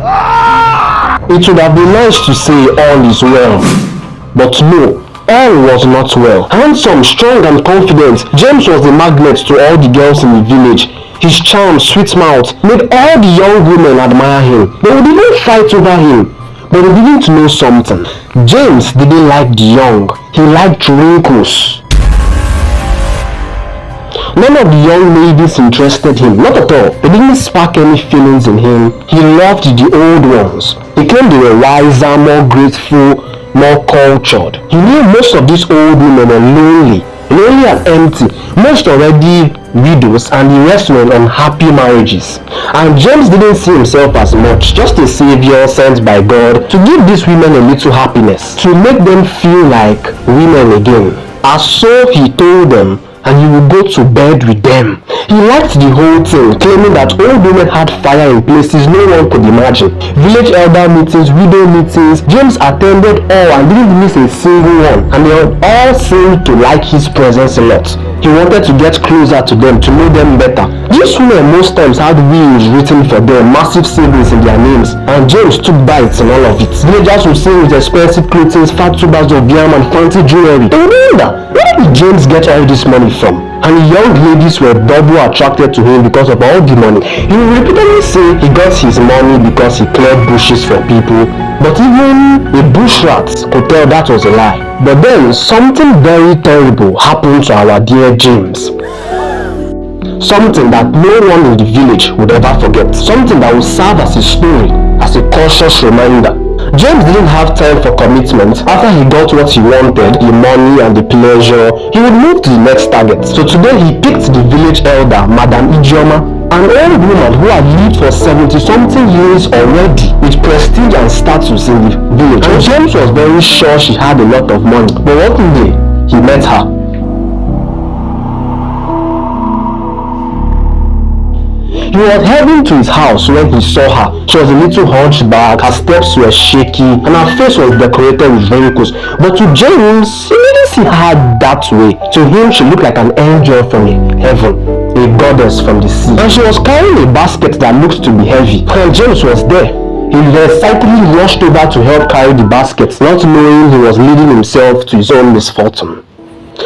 It would have been nice to say all is well, but no, all was not well. Handsome, strong and confident, James was the magnet to all the girls in the village. His charm, sweet mouth, made all the young women admire him. They would even fight over him. But they didn't know something. James didn't like the young. He liked wrinkles. None of the young ladies interested him, not at all. They didn't spark any feelings in him. He loved the old ones. He claimed they were wiser, more grateful, more cultured. He knew most of these old women were lonely and empty, most already widows, and the rest were in unhappy marriages. And James didn't see himself as much, just a savior sent by God to give these women a little happiness, to make them feel like women again. And so he told them, and he would go to bed with them. He liked the whole thing, claiming that old women had fire in places no one could imagine. Village elder meetings, widow meetings, James attended all and didn't miss a single one, and they all seemed to like his presence a lot. He wanted to get closer to them, to know them better. These women most times had wills written for them, massive savings in their names, and James took bites in all of it. Villagers would sing with expensive clothing, fat tubers of yam and fancy jewelry. They would wonder, where did James get all this money from? And the young ladies were double attracted to him because of all the money. He would repeatedly say he got his money because he cleared bushes for people, but even a bush rat could tell that was a lie. But then something very terrible happened to our dear James. Something that no one in the village would ever forget. Something that would serve as a story, as a cautious reminder. James didn't have time for commitment. After he got what he wanted, the money and the pleasure, he would move to the next target. So today he picked the village elder, Madam Ijeoma, an old woman who had lived for 70-something years already, with prestige and status in the village. And James was very sure she had a lot of money. But one day, he met her. He was heading to his house when he saw her. She was a little hunchback, her steps were shaky, and her face was decorated with wrinkles. But to James, he didn't see her that way. To him, she looked like an angel from heaven, a goddess from the sea. And she was carrying a basket that looked to be heavy. And James was there. He excitedly rushed over to help carry the basket, not knowing he was leading himself to his own misfortune.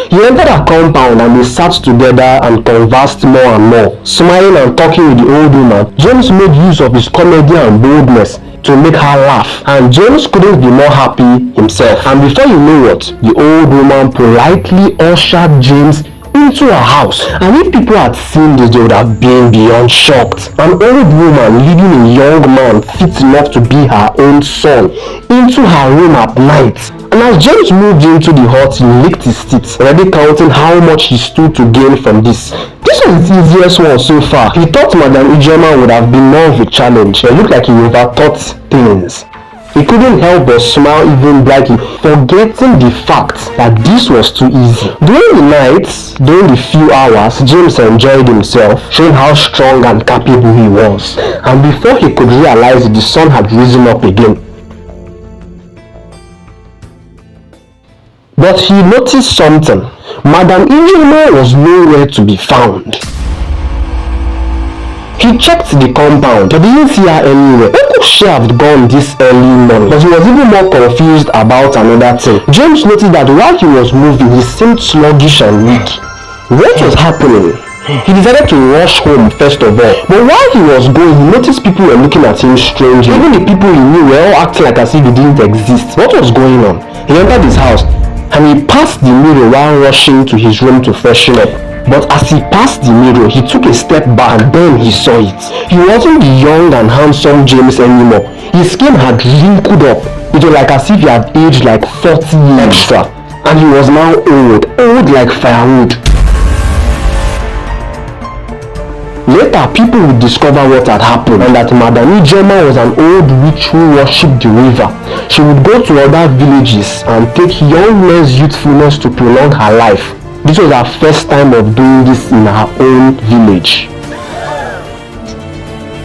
He entered her compound and they sat together and conversed more and more. Smiling and talking with the old woman, James made use of his comedy and boldness to make her laugh. And James couldn't be more happy himself. And before you know what, the old woman politely ushered James into her house. And if people had seen this, they would have been beyond shocked. An old woman leading a young man fit enough to be her own son into her room at night. And as James moved into the hut, he licked his teeth, already counting how much he stood to gain from this. This was the easiest one so far. He thought Madam Ijeoma would have been more of a challenge. It looked like he overthought things. He couldn't help but smile even brightly, forgetting the fact that this was too easy. During the nights, during the few hours, James enjoyed himself, showing how strong and capable he was. And before he could realize it, the sun had risen up again. But he noticed something. Madam Ijeoma was nowhere to be found. He checked the compound, but didn't see her anywhere. Where could she have gone this early morning? But he was even more confused about another thing. James noticed that while he was moving, he seemed sluggish and weak. What was happening? He decided to rush home first of all. But while he was going, he noticed people were looking at him strangely. Even the people he knew were all acting like as if he didn't exist. What was going on? He entered his house and he passed the mirror while rushing to his room to freshen up. But as he passed the mirror, he took a step back and then he saw it. He wasn't the young and handsome James anymore. His skin had wrinkled up. It was like as if he had aged like 40 years extra. And he was now old like firewood. Later, people would discover what had happened and that Madam Ijeoma was an old witch who worshipped the river. She would go to other villages and take young men's youthfulness to prolong her life. This was her first time of doing this in her own village.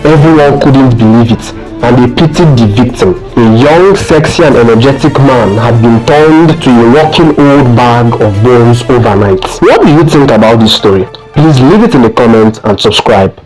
Everyone couldn't believe it, and they pitied the victim. A young, sexy and energetic man had been turned to a walking old bag of bones overnight. What do you think about this story? Please leave it in the comments and subscribe.